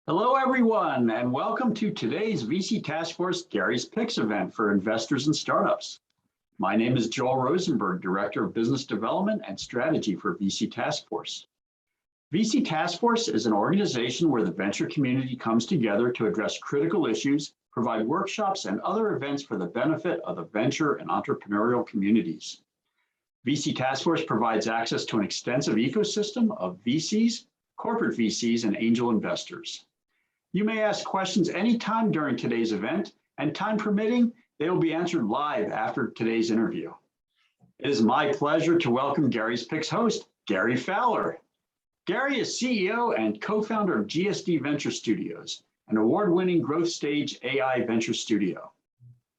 Hello, everyone, and welcome to today's VC Task Force Gary's Picks event for investors and startups. My name is Joel Rosenberg, Director of Business Development and Strategy for VC Task Force. VC Task Force is an organization where the venture community comes together to address critical issues, provide workshops, and other events for the benefit of the venture and entrepreneurial communities. VC Task Force provides access to an extensive ecosystem of VCs, corporate VCs, and angel investors. You may ask questions anytime during today's event, and time permitting, they will be answered live after today's interview. It is my pleasure to welcome Gary's Picks host, Gary Fowler. Gary is CEO and co-founder of GSD Venture Studios, an award-winning growth stage AI venture studio.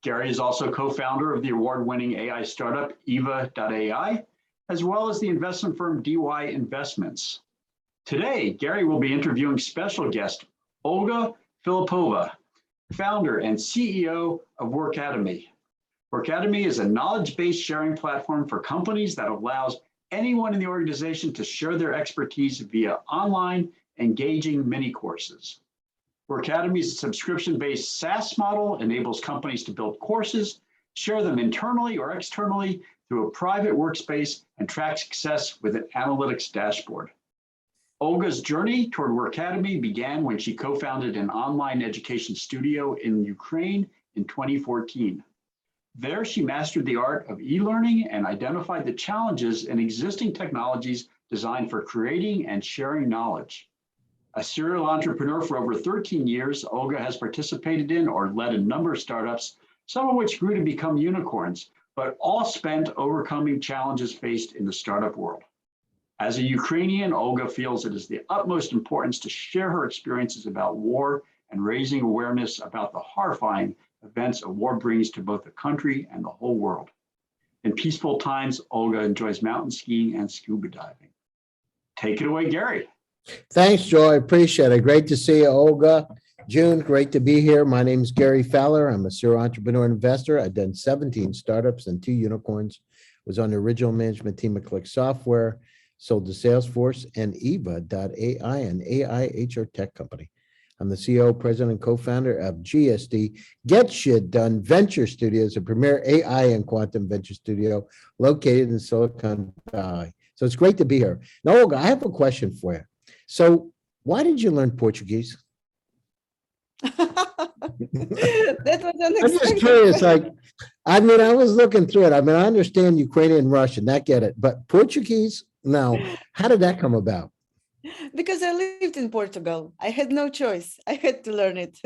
Gary is also co-founder of the award-winning AI startup Yva.ai, as well as the investment firm DY Investments. Today, Gary will be interviewing special guest Olga Filipova, founder and CEO of Workademy. Workademy is a knowledge-based sharing platform for companies that allows anyone in the organization to share their expertise via online, engaging mini courses. Workademy's subscription-based SaaS model enables companies to build courses, share them internally or externally through a private workspace, and track success with an analytics dashboard. Olga's journey toward Workademy began when she co-founded an online education studio in Ukraine in 2014. There, she mastered the art of e-learning and identified the challenges in existing technologies designed for creating and sharing knowledge. A serial entrepreneur for over 13 years, Olga has participated in or led a number of startups, some of which grew to become unicorns, but all spent overcoming challenges faced in the startup world. As a Ukrainian, Olga feels it is the utmost importance to share her experiences about war and raising awareness about the horrifying events a war brings to both the country and the whole world. In peaceful times, Olga enjoys mountain skiing and scuba diving. Take it away, Gary. Thanks, Joe. I appreciate it. Great to see you, Olga. June, great to be here. My name is Gary Fowler. I'm a serial entrepreneur and investor. I've done 17 startups and 2 unicorns. Was on the original management team at Click Software. Sold to Salesforce and Yva.ai, an AI HR tech company. I'm the CEO, president, and co-founder of GSD Get Shit Done Venture Studios, a premier AI and quantum venture studio located in Silicon Valley. So it's great to be here. Now, Olga, I have a question for you. So why did you learn Portuguese? That was unexpected. I'm just curious, I was looking through it. I understand Ukrainian and Russian, I get it, but Portuguese? Now, how did that come about? Because I lived in Portugal. I had no choice. I had to learn it.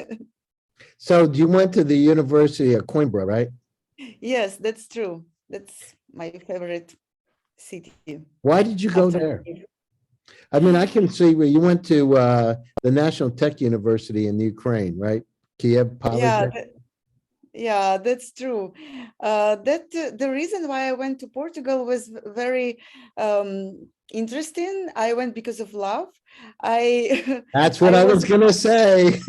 So you went to the University of Coimbra, right? Yes, that's true. That's my favorite city. Why did you go there? I can see where you went to the National Tech University in Ukraine, right? Kiev, Polytech. Yeah, that's true. The reason why I went to Portugal was very interesting. I went because of love. That's what I was gonna say.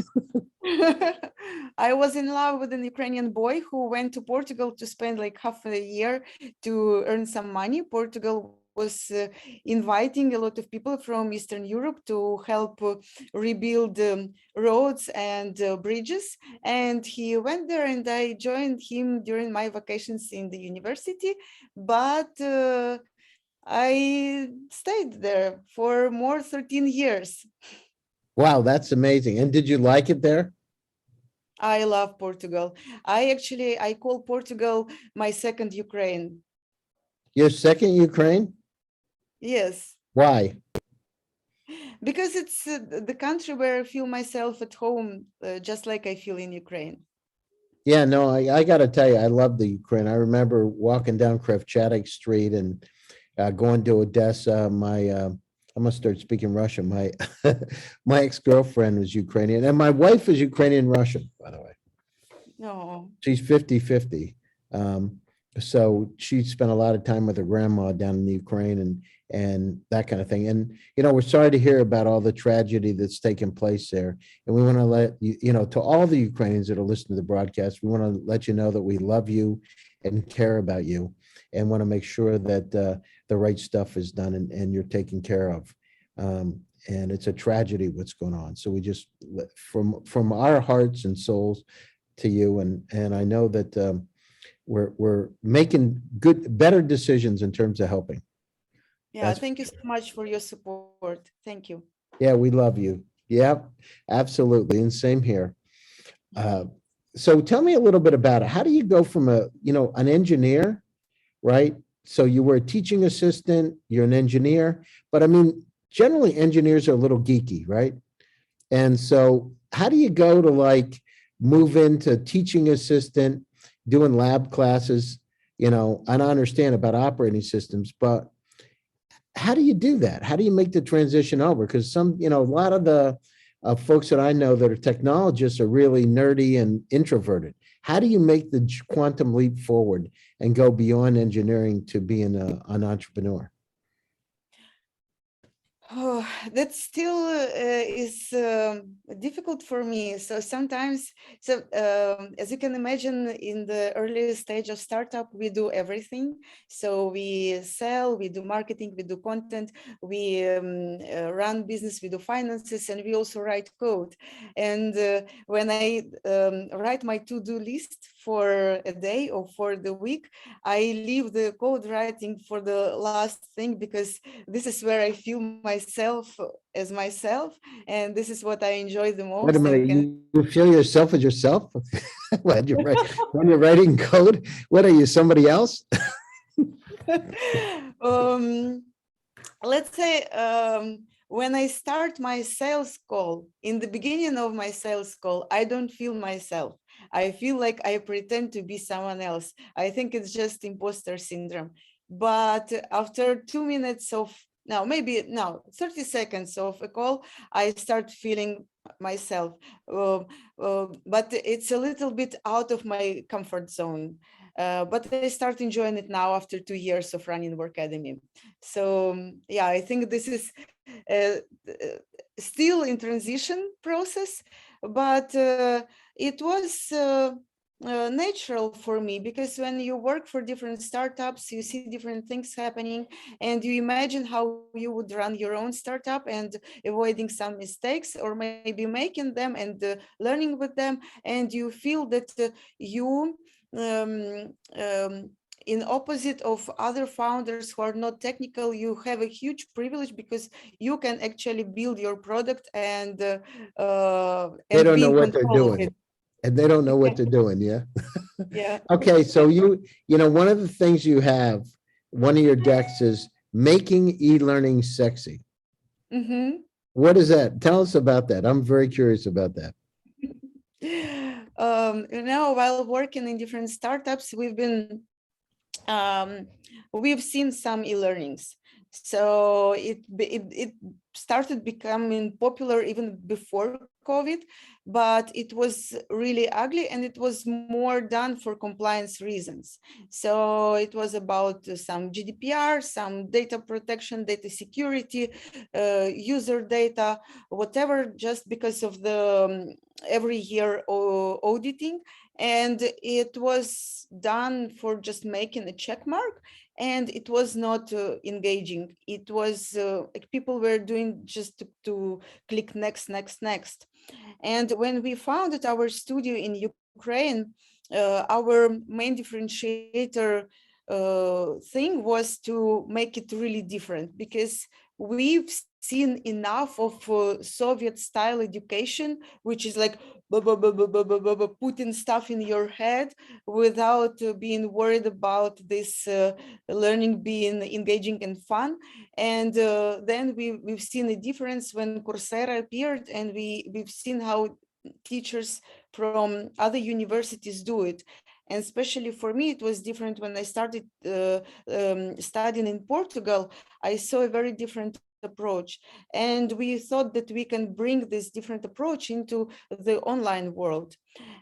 I was in love with an Ukrainian boy who went to Portugal to spend like half a year to earn some money. Portugal was inviting a lot of people from Eastern Europe to help rebuild roads and bridges. And he went there and I joined him during my vacations in the university. But I stayed there for more 13 years. Wow, that's amazing. And did you like it there? I love Portugal. I call Portugal my second Ukraine. Your second Ukraine? Yes. Why? Because it's the country where I feel myself at home, just like I feel in Ukraine. Yeah, no, I got to tell you, I love the Ukraine. I remember walking down Kravchatik Street and going to Odessa. I'm gonna start speaking Russian. My my ex-girlfriend was Ukrainian, and my wife is Ukrainian Russian, by the way. No. She's 50-50. So she spent a lot of time with her grandma down in the Ukraine and that kind of thing. And, we're sorry to hear about all the tragedy that's taken place there. And we want to let you, to all the Ukrainians that are listening to the broadcast, we want to let you know that we love you and care about you and want to make sure that the right stuff is done and you're taken care of. and it's a tragedy what's going on. So we just, from our hearts and souls to you, and I know that we're making better decisions in terms of helping. Yeah, thank you so much for your support. Thank you. Yeah, we love you. Yeah, absolutely. And same here. So tell me a little bit about it. How do you go from an engineer, right? So you were a teaching assistant, you're an engineer, but I mean, generally engineers are a little geeky, right? And so how do you go to like move into teaching assistant, doing lab classes, and I understand about operating systems, but how do you do that? How do you make the transition over? Because a lot of the folks that I know that are technologists are really nerdy and introverted. How do you make the quantum leap forward and go beyond engineering to being an entrepreneur? Oh, that still is difficult for me. So sometimes, as you can imagine, in the early stage of startup, we do everything. So we sell, we do marketing, we do content, we run business, we do finances, and we also write code. And when I write my to-do list for a day or for the week, I leave the code writing for the last thing, because this is where I feel myself as myself, and this is what I enjoy the most. Wait a minute, you feel yourself as yourself? when you're writing code? What are you, somebody else? Let's say when I start my sales call, in the beginning of my sales call, I don't feel myself. I feel like I pretend to be someone else. I think it's just imposter syndrome. But after 2 minutes of, 30 seconds of a call, I start feeling myself. But it's a little bit out of my comfort zone. But I start enjoying it now after 2 years of running Workademy. So yeah, I think this is still in transition process, but it was natural for me, because when you work for different startups, you see different things happening, and you imagine how you would run your own startup and avoiding some mistakes, or maybe making them and learning with them, and you feel that you in opposite of other founders who are not technical, you have a huge privilege, because you can actually build your product and they don't know what they're doing. And they don't know what they're doing. Yeah. Yeah. Okay. So one of the things you have, one of your decks is making e-learning sexy. Mm-hmm. What is that? Tell us about that. I'm very curious about that. While working in different startups, we've seen some e-learnings. So it started becoming popular even before COVID, but it was really ugly, and it was more done for compliance reasons. So it was about some GDPR, some data protection, data security, user data, whatever, just because of the every year auditing. And it was done for just making a check mark, and it was not engaging. It was like people were doing just to click next. And when we founded our studio in Ukraine, our main differentiator thing was to make it really different, because we've seen enough of Soviet style education, which is like putting stuff in your head without being worried about this learning being engaging and fun. And then we've seen a difference when Coursera appeared, and we've seen how teachers from other universities do it. And especially for me, it was different when I started studying in Portugal. I saw a very different approach, and we thought that we can bring this different approach into the online world.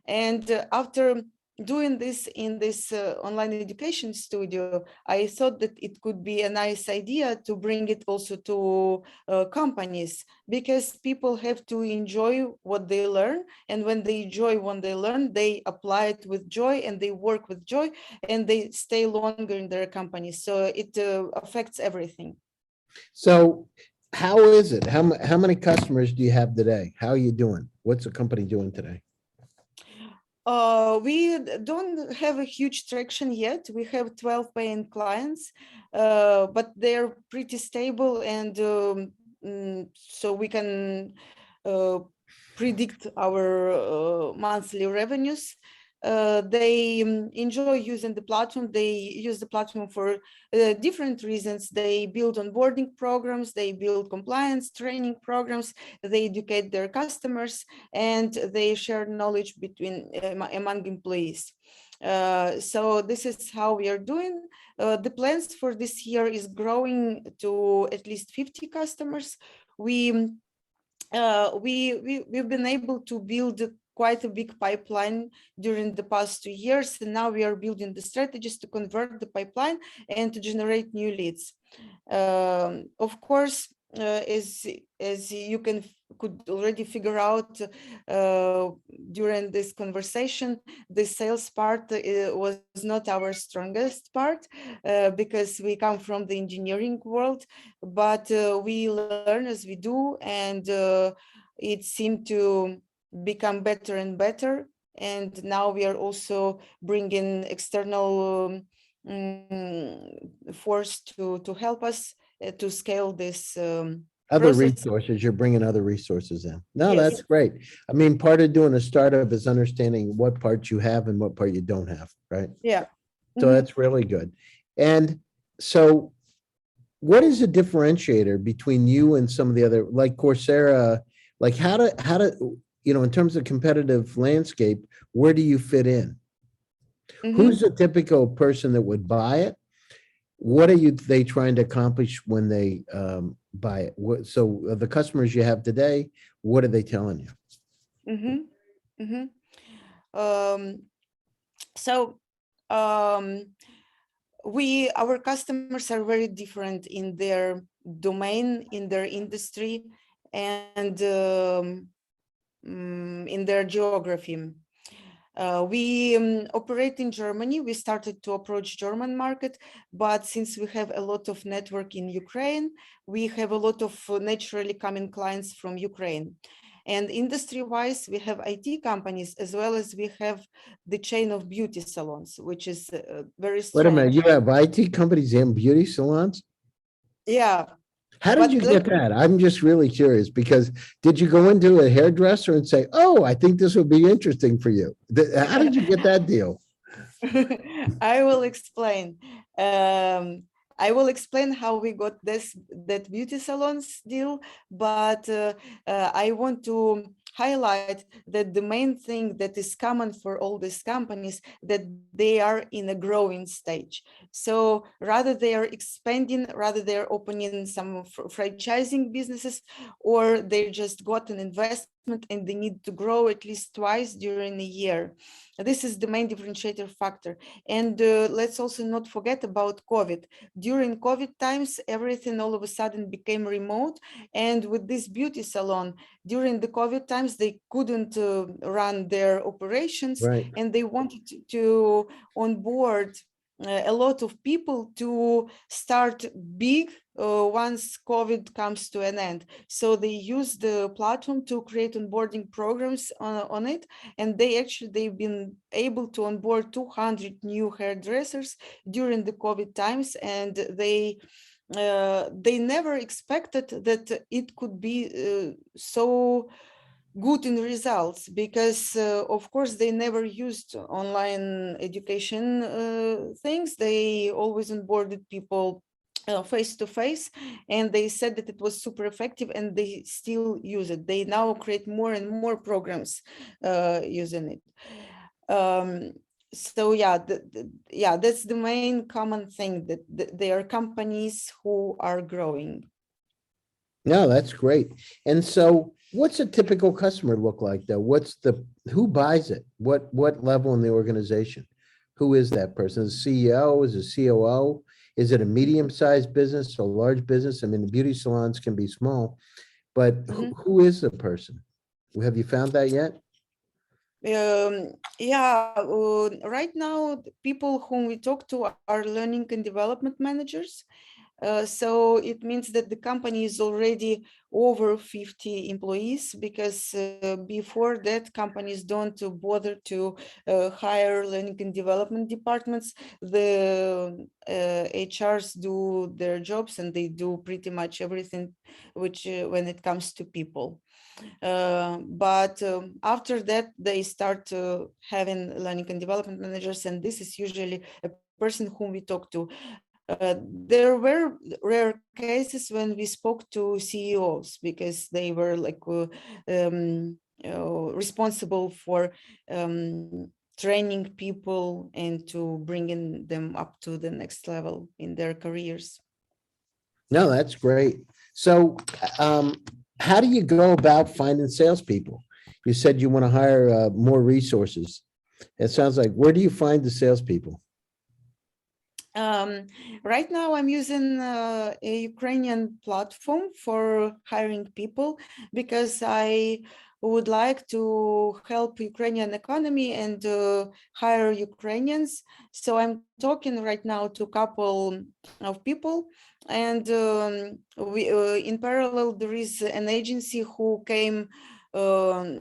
And after doing this in this online education studio, I thought that it could be a nice idea to bring it also to companies, because people have to enjoy what they learn, and when they enjoy what they learn, they apply it with joy, and they work with joy, and they stay longer in their companies. So it affects everything. So how is it? How many customers do you have today? How are you doing? What's the company doing today? We don't have a huge traction yet. We have 12 paying clients, but they're pretty stable, and so we can uh, predict our monthly revenues. They enjoy using the platform. They use the platform for different reasons. They build onboarding programs, they build compliance training programs, they educate their customers, and they share knowledge between among employees. So this is how we are doing. The plans for this year is growing to at least 50 customers. We've been able to build quite a big pipeline during the past 2 years, and now we are building the strategies to convert the pipeline and to generate new leads. Of course, as you could already figure out during this conversation, the sales part was not our strongest part because we come from the engineering world, but we learn as we do, and it seemed to become better and better. And now we are also bringing external force to help us to scale this Other process. resources, you're bringing other resources in. No, Yes. that's great. I mean, part of doing a startup is understanding what parts you have and what part you don't have, right? Yeah. So that's really good. And so what is a differentiator between you and some of the other, like Coursera, like how to, in terms of competitive landscape, where do you fit in? Who's the typical person that would buy it? What are they trying to accomplish when they buy it? So the customers you have today, what are they telling you? So our customers are very different in their domain, in their industry, and in their geography. We operate in Germany. We started to approach German market, but since we have a lot of network in Ukraine, we have a lot of naturally coming clients from Ukraine. And industry-wise, we have IT companies as well as we have the chain of beauty salons, which is very strong. Wait a minute, you have IT companies and beauty salons? Yeah. How did you get that? I'm just really curious because did you go into a hairdresser and say, oh, I think this would be interesting for you? How did you get that deal? I will explain. I will explain how we got that beauty salons deal, but I want to highlight that the main thing that is common for all these companies that they are in a growing stage. So rather they are expanding, rather they're opening some franchising businesses, or they just got an investment and they need to grow at least twice during a year. This is the main differentiator factor. And let's also not forget about COVID. During COVID times, everything all of a sudden became remote. And with this beauty salon, during the COVID times, they couldn't run their operations, right. And they wanted to onboard a lot of people to start big once COVID comes to an end. So they use the platform to create onboarding programs on it. And they've been able to onboard 200 new hairdressers during the COVID times. And they never expected that it could be so good in results because of course they never used online education things. They always onboarded people face to face, and they said that it was super effective, and they still use it. They now create more and more programs using it. So yeah, that's the main common thing, that they are companies who are growing. No, that's great. And so what's a typical customer look like though? Who buys it? What level in the organization? Who is that person? Is it CEO? Is it COO? Is it a medium-sized business or large business? I mean, the beauty salons can be small, but who is the person? Have you found that yet? Right now, the people whom we talk to are learning and development managers. So it means that the company is already over 50 employees, because before that, companies don't bother to hire learning and development departments. The HRs do their jobs, and they do pretty much everything which when it comes to people. But after that, they start having learning and development managers, and this is usually a person whom we talk to. There were rare cases when we spoke to CEOs, because they were like responsible for training people and to bringing them up to the next level in their careers. No, that's great. So how do you go about finding salespeople? You said you want to hire more resources. It sounds like, where do you find the salespeople? Right now, I'm using a Ukrainian platform for hiring people, because I would like to help Ukrainian economy and hire Ukrainians. So I'm talking right now to a couple of people, and we in parallel there is an agency who came. Mm,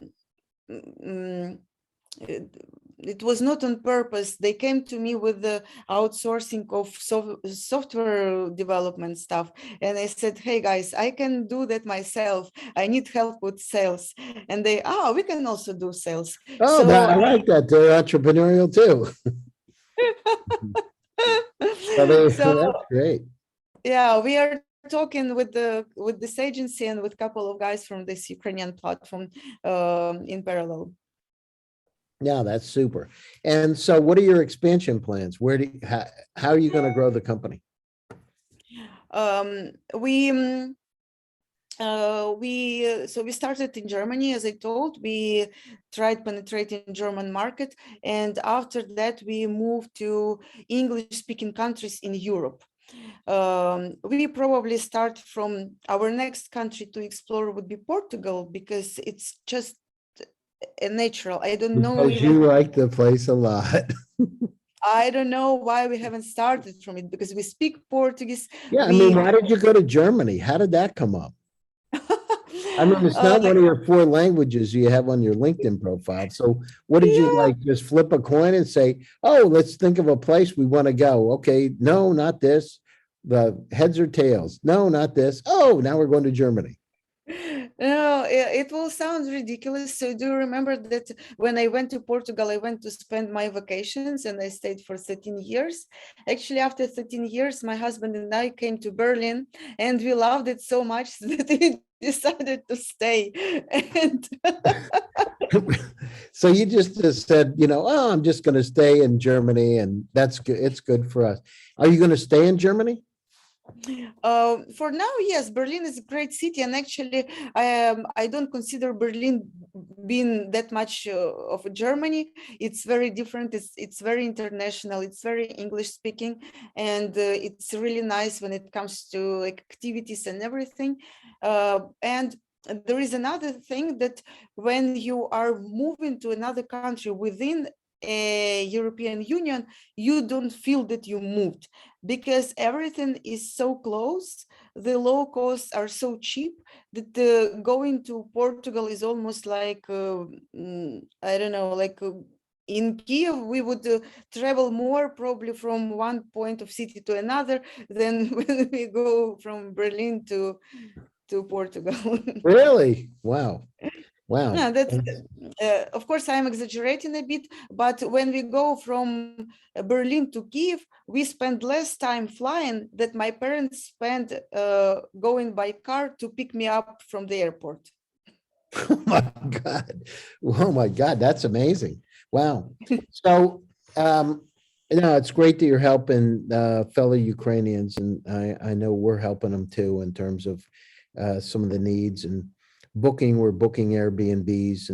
it was not on purpose. They came to me with the outsourcing of software development stuff. And I said, hey guys, I can do that myself. I need help with sales. And they, we can also do sales. Oh, So I like that. They're entrepreneurial too. so That's great. yeah, we are talking with this agency and with a couple of guys from this Ukrainian platform in parallel. Yeah, that's super. And so what are your expansion plans? How are you going to grow the company? We started in Germany, as I told. We tried penetrating German market, and after that we moved to English-speaking countries in Europe. We probably start from our next country to explore would be Portugal, because it's just a natural. I don't know Because you like the place a lot. I don't know why we haven't started from it, because we speak Portuguese. Yeah, I mean, why did you go to Germany? How did that come up? I mean, it's not one of your 4 languages you have on your LinkedIn profile. So what did you like? Just flip a coin and say, oh, let's think of a place we want to go. Okay, no, not this. The heads or tails. No, not this. Oh, now we're going to Germany. No, it will sound ridiculous. So do you remember that when I went to Portugal, I went to spend my vacations and I stayed for 13 years. Actually, after 13 years, my husband and I came to Berlin, and we loved it so much that we decided to stay. And So you just said, oh, I'm just going to stay in Germany, and that's good. It's good for us. Are you going to stay in Germany? For now, yes, Berlin is a great city, and actually, I don't consider Berlin being that much of Germany. It's very different. It's very international. It's very English speaking, and it's really nice when it comes to like activities and everything. And there is another thing, that when you are moving to another country within a European Union, you don't feel that you moved, because everything is so close. The low costs are so cheap that going to Portugal is almost like I don't know, like in Kiev we would travel more probably from one point of city to another than when we go from Berlin to Portugal. Really? Wow. Wow. Yeah, that's of course I'm exaggerating a bit, but when we go from Berlin to Kiev, we spend less time flying that my parents spent going by car to pick me up from the airport. Oh my God. Oh my God. That's amazing. Wow. So, it's great that you're helping fellow Ukrainians, and I know we're helping them too in terms of some of the needs and booking. We're booking Airbnbs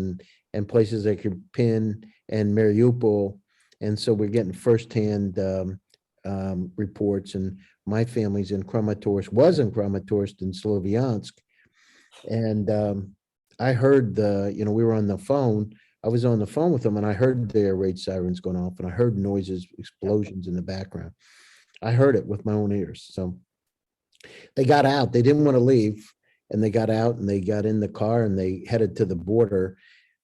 and places like Irpin and Mariupol, and so we're getting firsthand reports. And my family's in Kramatorsk, was in Kramatorsk in Sloviansk, and I heard we were on the phone. I was on the phone with them, and I heard the air raid sirens going off, and I heard noises, explosions in the background. I heard it with my own ears. So They got out. They didn't want to leave, and they got out and they got in the car and they headed to the border.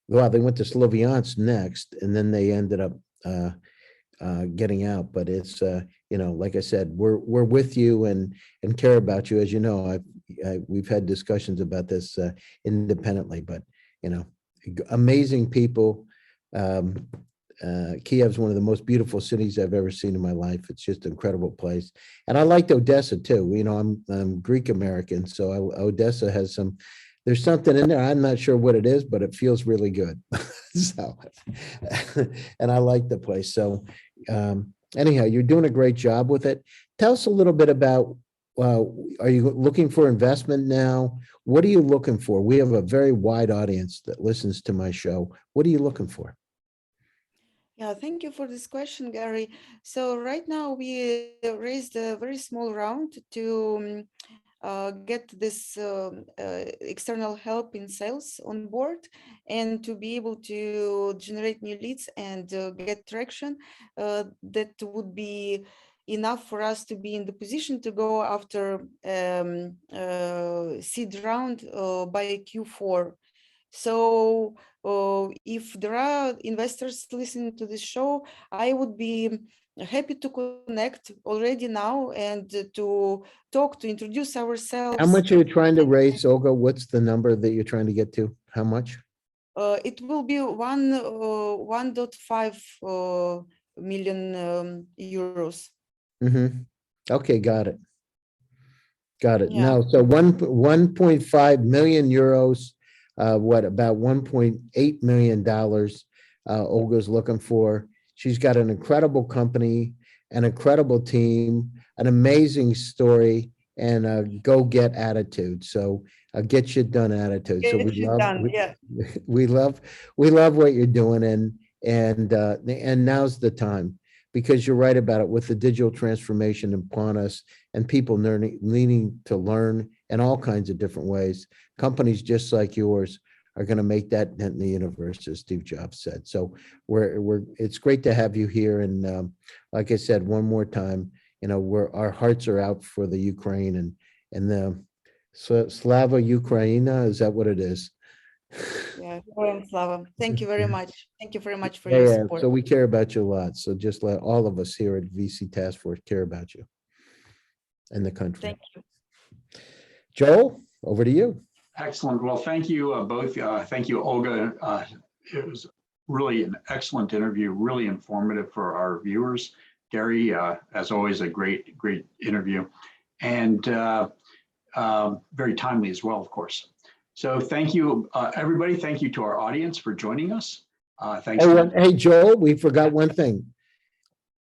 Well, they went to Sloviansk next, and then they ended up getting out. But it's like I said, we're with you and care about you. As you know, we've had discussions about this independently, but amazing people. Kiev's one of the most beautiful cities I've ever seen in my life. It's just an incredible place. And I liked Odessa too. I'm Greek American, so Odessa has there's something in there. I'm not sure what it is, but it feels really good. So, and I like the place. So anyhow, you're doing a great job with it. Tell us a little bit about, are you looking for investment now? What are you looking for? We have a very wide audience that listens to my show. What are you looking for? Yeah, thank you for this question, Gary. So right now we raised a very small round to get this external help in sales on board and to be able to generate new leads and get traction that would be enough for us to be in the position to go after seed round by Q4. So if there are investors listening to this show, I would be happy to connect already now and to talk, to introduce ourselves. How much are you trying to raise, Olga? What's the number that you're trying to get to? How much? It will be 1.5 million euros. Mm-hmm. Okay, got it. Got it. Yeah. No, so 1.5 million euros, about $1.8 million Olga's looking for. She's got an incredible company, an incredible team, an amazing story, and a go-get attitude. So a get you done attitude. So we love what you're doing, and now's the time, because you're right about it, with the digital transformation upon us and people needing to learn in all kinds of different ways. Companies just like yours are going to make that dent in the universe, as Steve Jobs said. So it's great to have you here. And like I said, one more time, our hearts are out for the Ukraine and the Slava Ukraina. Is that what it is? Yeah, Slava. Thank you very much. Thank you very much for your support. So we care about you a lot. So just let all of us here at VC Task Force care about you and the country. Thank you. Joel, over to you. Excellent. Well, thank you both. Thank you, Olga. It was really an excellent interview, really informative for our viewers. Gary, as always, a great interview, and very timely as well, of course. So thank you, everybody. Thank you to our audience for joining us. Thanks. Hey, Joel, we forgot one thing.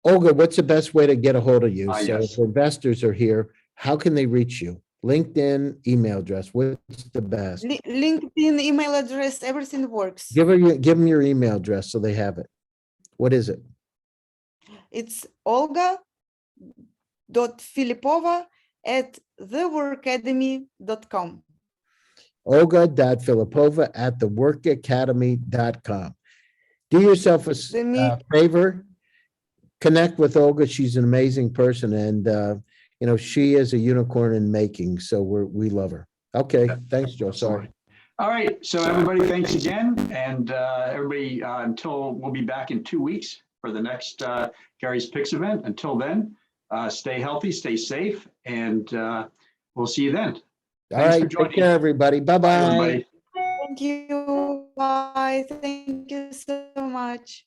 Olga, what's the best way to get a hold of you? So yes. if investors are here, how can they reach you? LinkedIn, email address, what's the best? LinkedIn, email address, everything works. Give them your email address so they have it. What is it? It's olga.filipova@theworkademy.com. Olga.filipova@theworkacademy.com. Do yourself a favor, connect with Olga. She's an amazing person, and she is a unicorn in making. So we love her. Okay, thanks, Joe. Sorry. All right, so everybody, thanks again, and everybody, until we'll be back in 2 weeks for the next Gary's Picks event. Until then, stay healthy, stay safe, and we'll see you then. All right, take care, everybody. Bye-bye. Thank you. Bye. Thank you so much.